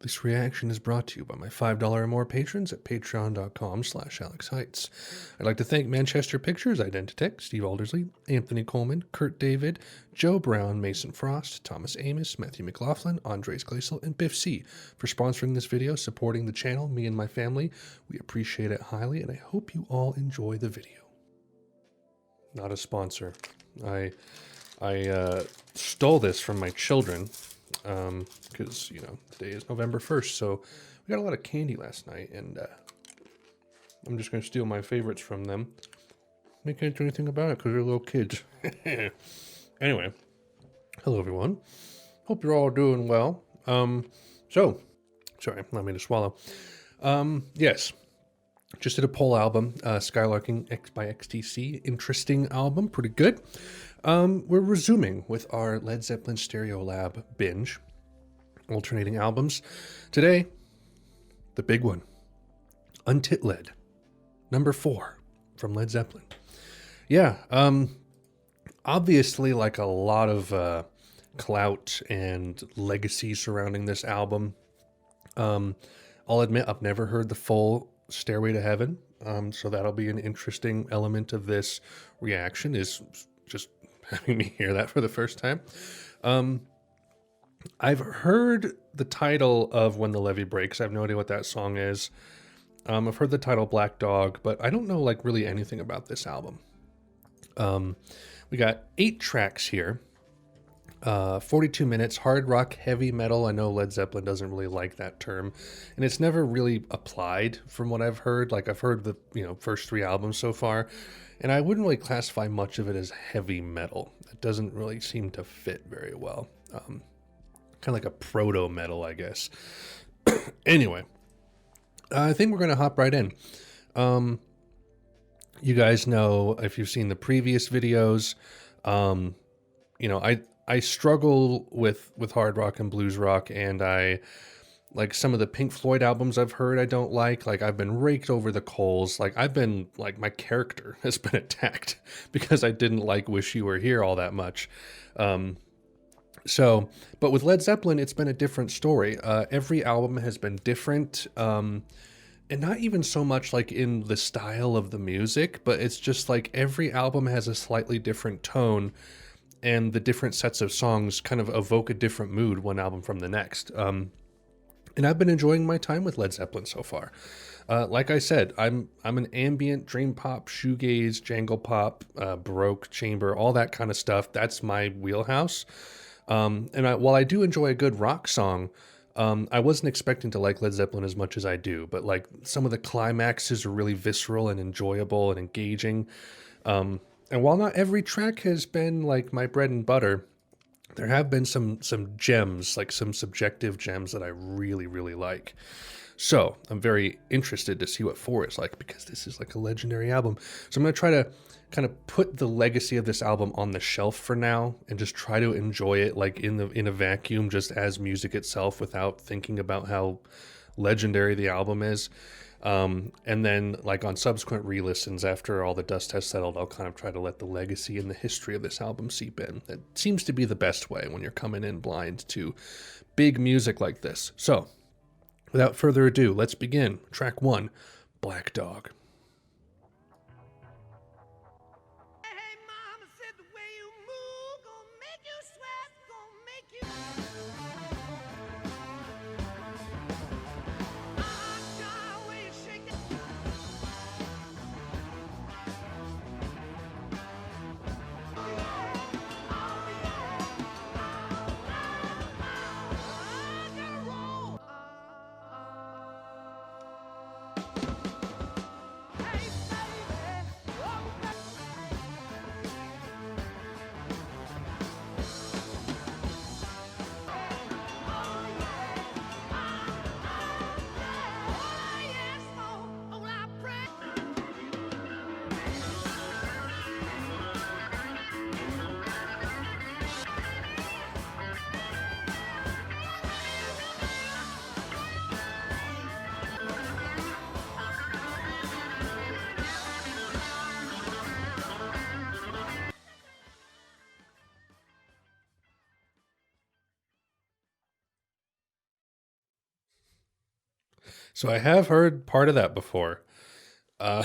This reaction is brought to you by my $5 or more patrons at patreon.com/AlexHeitz. I'd like to thank Manchester Pictures, Identitech, Steve Aldersley, Anthony Coleman, Kurt David, Joe Brown, Mason Frost, Thomas Amos, Matthew McLaughlin, Andres Gleisel, and Biff C for sponsoring this video, supporting the channel, me and my family. We appreciate it highly, and I hope you all enjoy the video. Not a sponsor. I stole this from my children. Because, you know, today is November 1st, so we got a lot of candy last night, and I'm just going to steal my favorites from them. They can't do anything about it because they're little kids. Anyway, hello everyone. Hope you're all doing well. Sorry, not me to swallow. Yes, just did a poll album, Skylarking X by XTC. Interesting album, pretty good. We're resuming with our Led Zeppelin Stereo Lab binge, alternating albums. Today, the big one, Untitled, number 4 from Led Zeppelin. Yeah, obviously like a lot of clout and legacy surrounding this album. I'll admit I've never heard the full Stairway to Heaven, so that'll be an interesting element of this reaction, is just having me hear that for the first time. I've heard the title of When the Levee Breaks. I have no idea what that song is. I've heard the title Black Dog, but I don't know like really anything about this album. We got 8 tracks here. 42 minutes, hard rock, heavy metal. I know Led Zeppelin doesn't really like that term, and it's never really applied from what I've heard. Like I've heard the, first 3 albums so far, and I wouldn't really classify much of it as heavy metal. It doesn't really seem to fit very well. Kind of like a proto metal, I guess. Anyway, I think we're going to hop right in. You guys know, if you've seen the previous videos, I struggle with hard rock and blues rock, and I like some of the Pink Floyd albums I've heard I don't like. Like I've been raked over the coals. Like I've been like, my character has been attacked because I didn't like Wish You Were Here all that much. But with Led Zeppelin, it's been a different story. Every album has been different. And not even so much like in the style of the music, but it's just like every album has a slightly different tone, and the different sets of songs kind of evoke a different mood one album from the next. And I've been enjoying my time with Led Zeppelin so far. Like I said, I'm an ambient, dream pop, shoegaze, jangle pop, baroque, chamber, all that kind of stuff. That's my wheelhouse. While I do enjoy a good rock song, I wasn't expecting to like Led Zeppelin as much as I do. But like some of the climaxes are really visceral and enjoyable and engaging. And while not every track has been like my bread and butter, there have been some gems, like some subjective gems that I really, really like. So I'm very interested to see what 4 is like, because this is like a legendary album. So I'm going to try to kind of put the legacy of this album on the shelf for now and just try to enjoy it like in a vacuum, just as music itself, without thinking about how legendary the album is. And then like on subsequent re-listens, after all the dust has settled, I'll kind of try to let the legacy and the history of this album seep in. It seems to be the best way when you're coming in blind to big music like this. So without further ado, let's begin. Track 1, Black Dog. So I have heard part of that before. Uh,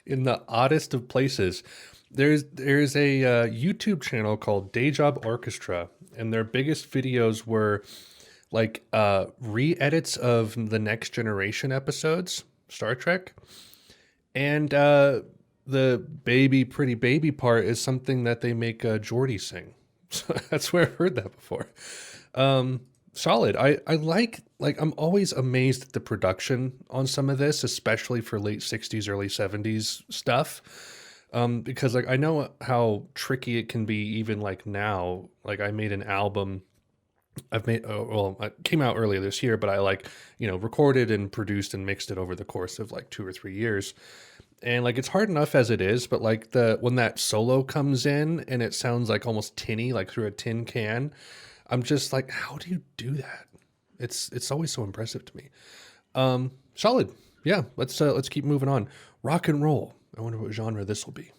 in the oddest of places, there's a YouTube channel called Day Job Orchestra, and their biggest videos were like re-edits of the Next Generation episodes, Star Trek, and the baby pretty baby part is something that they make Geordie sing. So that's where I've heard that before. Um, Solid. I like I'm always amazed at the production on some of this, especially for late 60s, early 70s stuff. Because like I know how tricky it can be even like now. Like I made an album I've made well, it came out earlier this year, but I like, recorded and produced and mixed it over the course of like 2 or 3 years. And like it's hard enough as it is, but like the when that solo comes in and it sounds like almost tinny, like through a tin can, I'm just like, how do you do that? It's always so impressive to me. Solid. Yeah, let's keep moving on. Rock and roll. I wonder what genre this will be.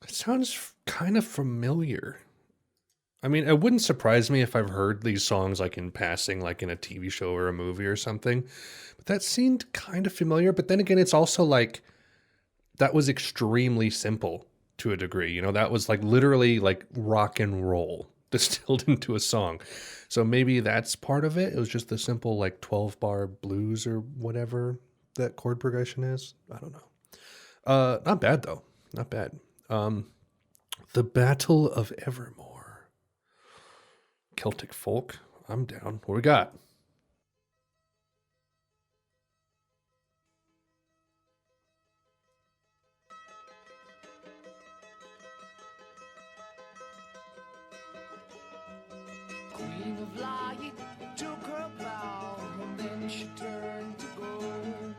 It sounds kind of familiar. I mean, it wouldn't surprise me if I've heard these songs like in passing, like in a TV show or a movie or something. But that seemed kind of familiar. But then again, it's also like that was extremely simple to a degree. That was like literally like rock and roll distilled into a song. So maybe that's part of it. It was just the simple like 12 bar blues or whatever that chord progression is. I don't know. Not bad though. Not bad. Um, the Battle of Evermore. Celtic folk. I'm down. What we got? Queen of Light took her bow, and then she turned to gold.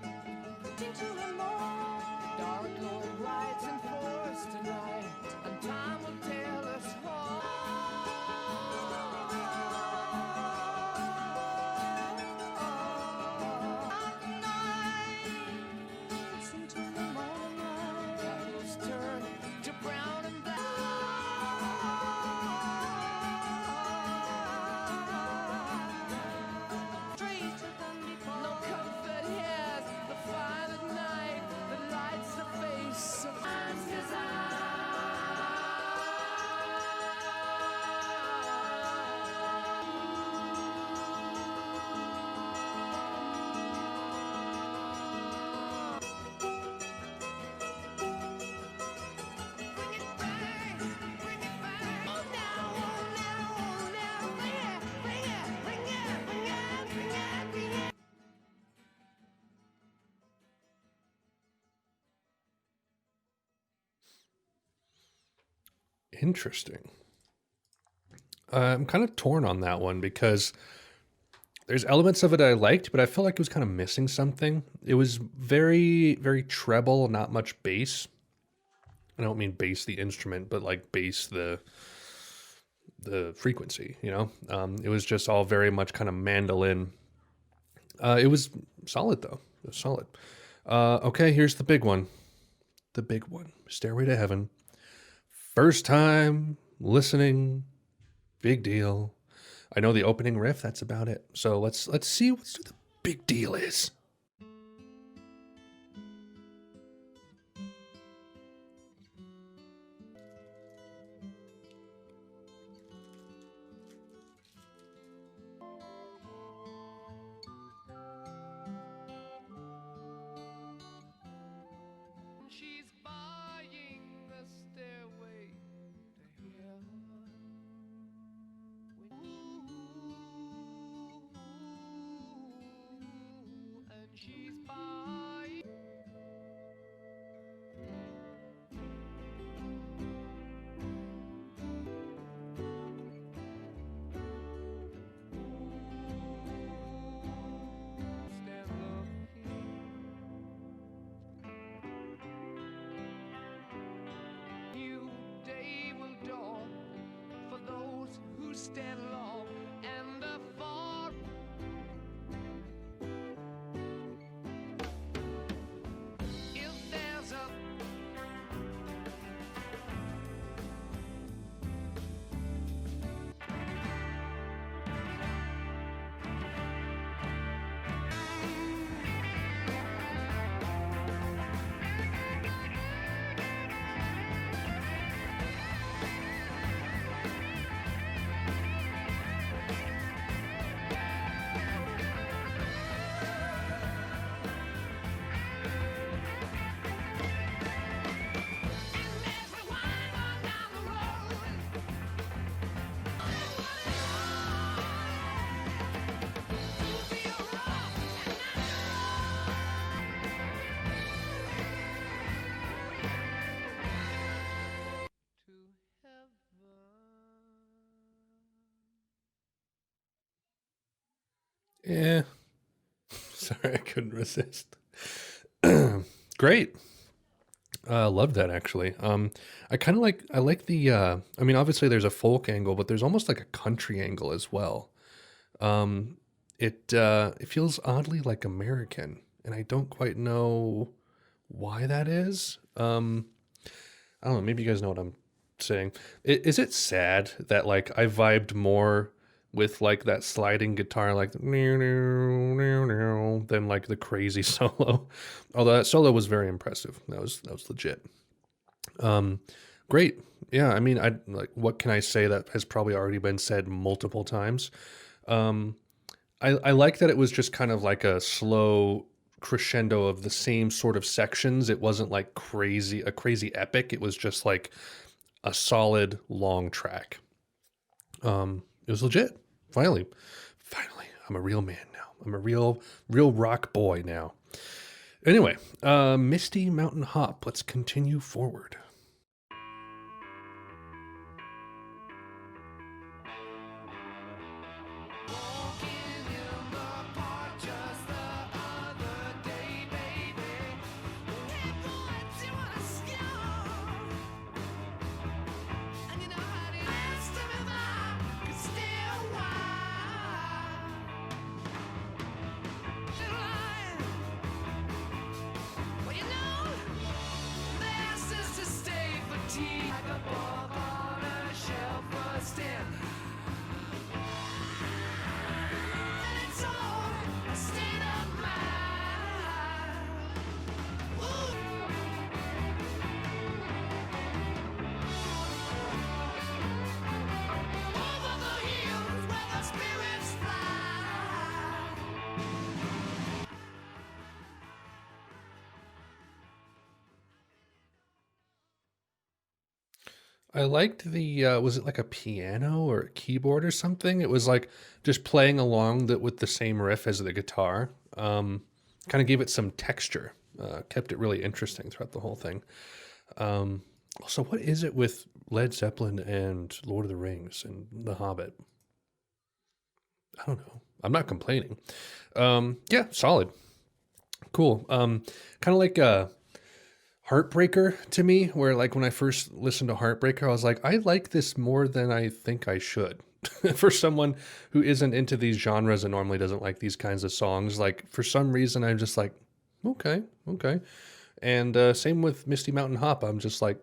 Into the morn, the dark Lord rides in force tonight, and time will tell us all. Nights into the morning light, shadows turn to brown and black. No comfort here, the fire at night that lights the face of man's Interesting. I'm kind of torn on that one because there's elements of it I liked, but I felt like it was kind of missing something. It was very, very treble, not much bass. I don't mean bass the instrument, but like bass the frequency. It was just all very much kind of mandolin. It was solid though. It was solid. Okay, here's the big one. The big one. Stairway to Heaven. First time listening. Big deal. I know the opening riff. That's about it. So let's see what the big deal is. stand alone and fall. If there's a Yeah. Sorry, I couldn't resist. Great. Love that actually. I kind of like I like the I mean obviously there's a folk angle, but there's almost like a country angle as well. It feels oddly like American, and I don't quite know why that is. I don't know, maybe you guys know what I'm saying. Is it sad that like I vibed more with like that sliding guitar like than like the crazy solo? Although that solo was very impressive. That was legit. Um, great. Yeah, I mean, I like what can I say that has probably already been said multiple times. Um, I like that it was just kind of like a slow crescendo of the same sort of sections. It wasn't like a crazy epic. It was just like a solid long track. It was legit. Finally, I'm a real man now. I'm a real rock boy now. Anyway, Misty Mountain Hop. Let's continue forward. I liked the was it like a piano or a keyboard or something? It was like just playing along with the same riff as the guitar. Kind of gave it some texture. Kept it really interesting throughout the whole thing. Um, so what is it with Led Zeppelin and Lord of the Rings and The Hobbit? I don't know. I'm not complaining. Yeah, solid. Cool. Kind of like Heartbreaker to me, where like when I first listened to Heartbreaker, I was like, I like this more than I think I should. For someone who isn't into these genres and normally doesn't like these kinds of songs, like for some reason I'm just like, okay, okay. And same with Misty Mountain Hop. I'm just like,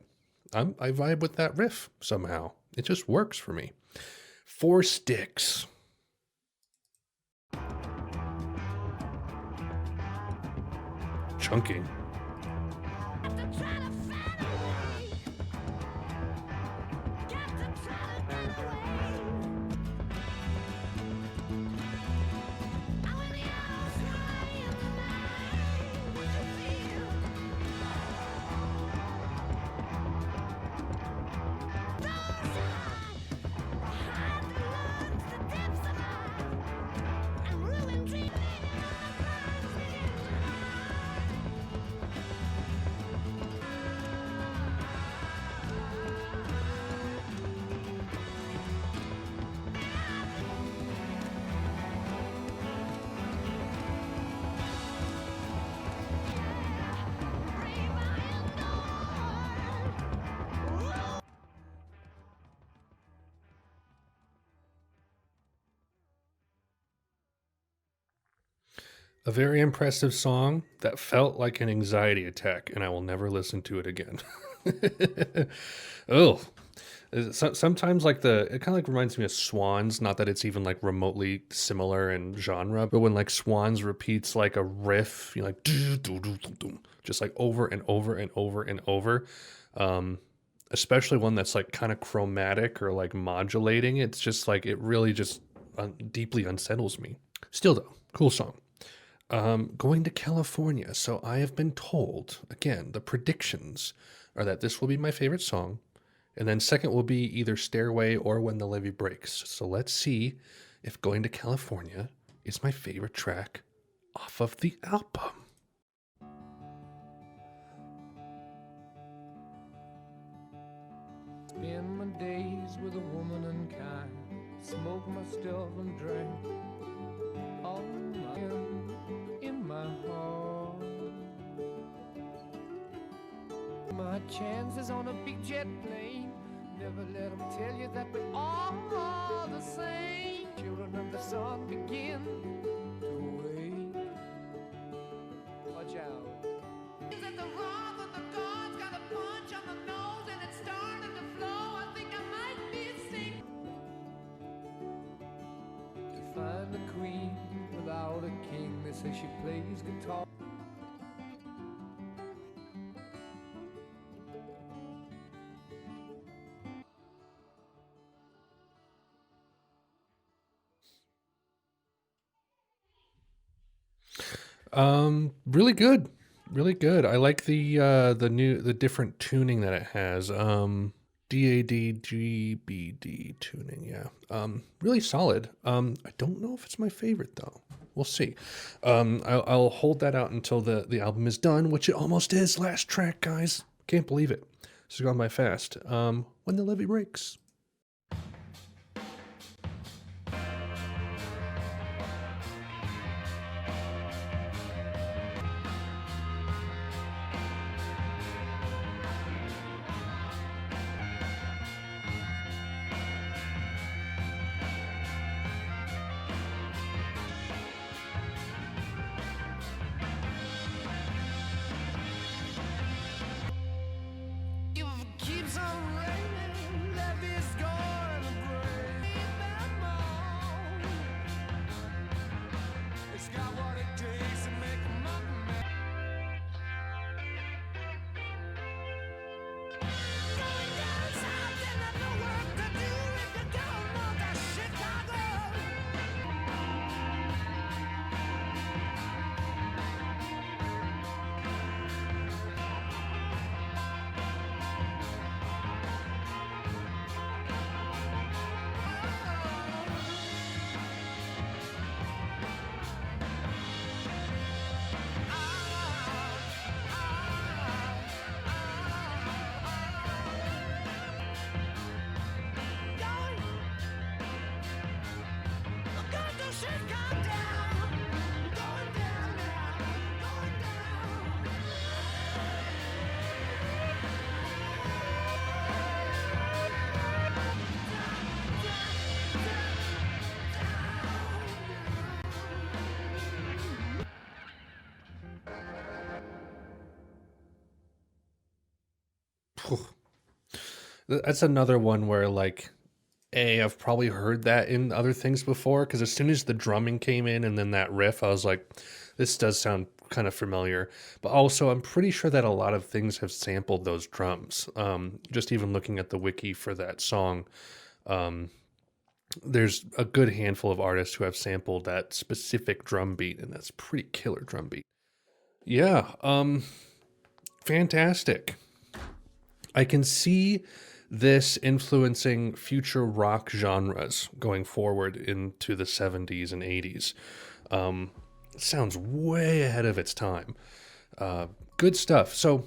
I vibe with that riff somehow. It just works for me. Four Sticks. Chunking. A very impressive song that felt like an anxiety attack, and I will never listen to it again. Oh, sometimes like it kind of like reminds me of Swans. Not that it's even like remotely similar in genre, but when like Swans repeats like a riff, you like just like over and over and over and over. Um, Especially one that's like kind of chromatic or like modulating. It's just like it really just deeply unsettles me. Still though, cool song. Going to California. So I have been told, again, the predictions are that this will be my favorite song. And then second will be either Stairway or When the Levee Breaks. So let's see if Going to California is my favorite track off of the album. Spend my days with a woman unkind, smoke my stuff and drink all in my heart. My chances on a big jet plane, never let them tell you that we're all the same. Children of the sun begin to wake. Watch out. Is it the wrong of the gods got a punch on the nose and it's starting to flow? I think I might be sick. To find a queen without a king, they say she plays guitar. Really good. Really good. I like the different tuning that it has. DAD GBD tuning, yeah. Really solid. I don't know if it's my favorite though. We'll see. I'll hold that out until the album is done, which it almost is. Last track, guys. Can't believe it. This has gone by fast. When the Levee Breaks. If it keeps on raining, levee's gonna break them all. It's got what it takes to make a man. Going down south and have no work to do if you don't know that Chicago. That's another one where like I've probably heard that in other things before because as soon as the drumming came in and then that riff, I was like, this does sound kind of familiar. But also, I'm pretty sure that a lot of things have sampled those drums. Just even looking at the wiki for that song, there's a good handful of artists who have sampled that specific drum beat, and that's pretty killer drum beat. Yeah, fantastic. I can see this influencing future rock genres going forward into the 70s and 80s. It sounds way ahead of its time. Good stuff. So,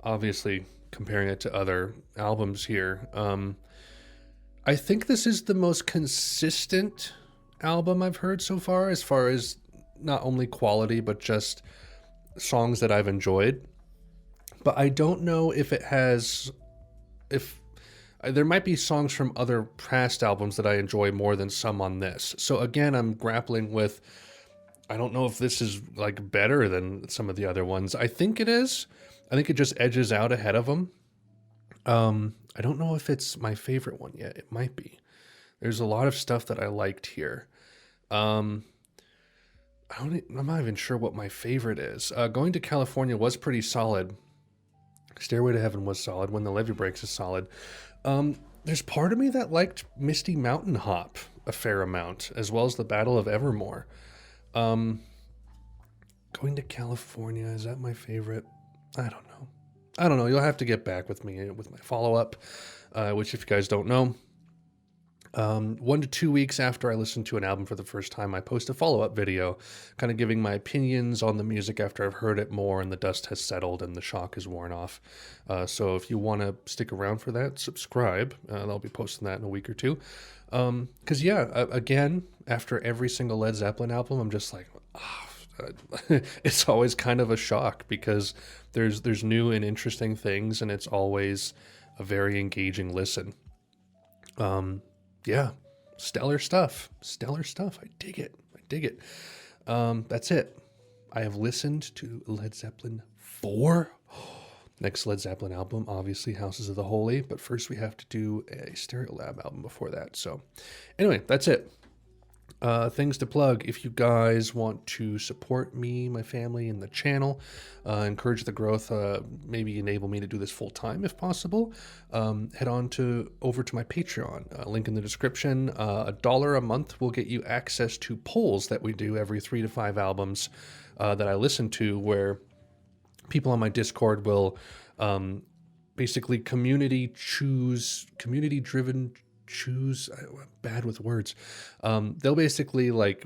obviously, comparing it to other albums here, I think this is the most consistent album I've heard so far as not only quality, but just songs that I've enjoyed. But I don't know if it has, if There might be songs from other past albums that I enjoy more than some on this. So again, I'm grappling with, I don't know if this is like better than some of the other ones. I think it is. I think it just edges out ahead of them. I don't know if it's my favorite one yet. It might be. There's a lot of stuff that I liked here. I'm not even sure what my favorite is. Going to California was pretty solid. Stairway to Heaven was solid. When the Levee Breaks is solid. There's part of me that liked Misty Mountain Hop a fair amount, as well as the Battle of Evermore. Going to California, is that my favorite? I don't know. You'll have to get back with me with my follow-up, which if you guys don't know, 1 to 2 weeks after I listen to an album for the first time, I post a follow-up video kind of giving my opinions on the music after I've heard it more and the dust has settled and the shock is worn off. So if you want to stick around for that, subscribe. I'll be posting that in a week or two. Because again, after every single Led Zeppelin album, I'm just like, it's always kind of a shock because there's new and interesting things and it's always a very engaging listen. Yeah, stellar stuff. I dig it. That's it. I have listened to Led Zeppelin 4. Next Led Zeppelin album, obviously Houses of the Holy, but first we have to do a Stereolab album before that. So anyway, that's it. Things to plug. If you guys want to support me, my family, and the channel, encourage the growth, maybe enable me to do this full time if possible, head on over to my Patreon. Link in the description. $1 a month will get you access to polls that we do every 3 to 5 albums that I listen to, where people on my Discord will basically community-driven choose, bad with words. They'll basically, like,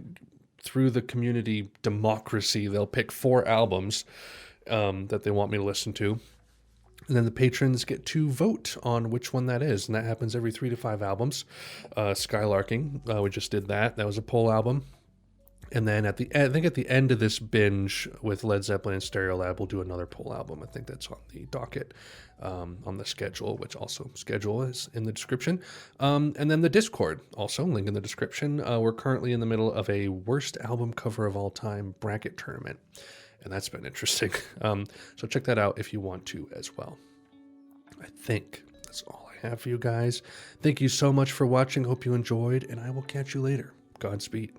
through the community democracy, they'll pick 4 albums that they want me to listen to. And then the patrons get to vote on which one that is. And that happens every 3 to 5 albums. Skylarking, we just did that. That was a poll album. And then I think at the end of this binge with Led Zeppelin and Stereolab, we'll do another poll album. I think that's on the docket, on the schedule, which also schedule is in the description. And then the Discord, also link in the description. We're currently in the middle of a worst album cover of all time bracket tournament. And that's been interesting. So check that out if you want to as well. I think that's all I have for you guys. Thank you so much for watching. Hope you enjoyed, and I will catch you later. Godspeed.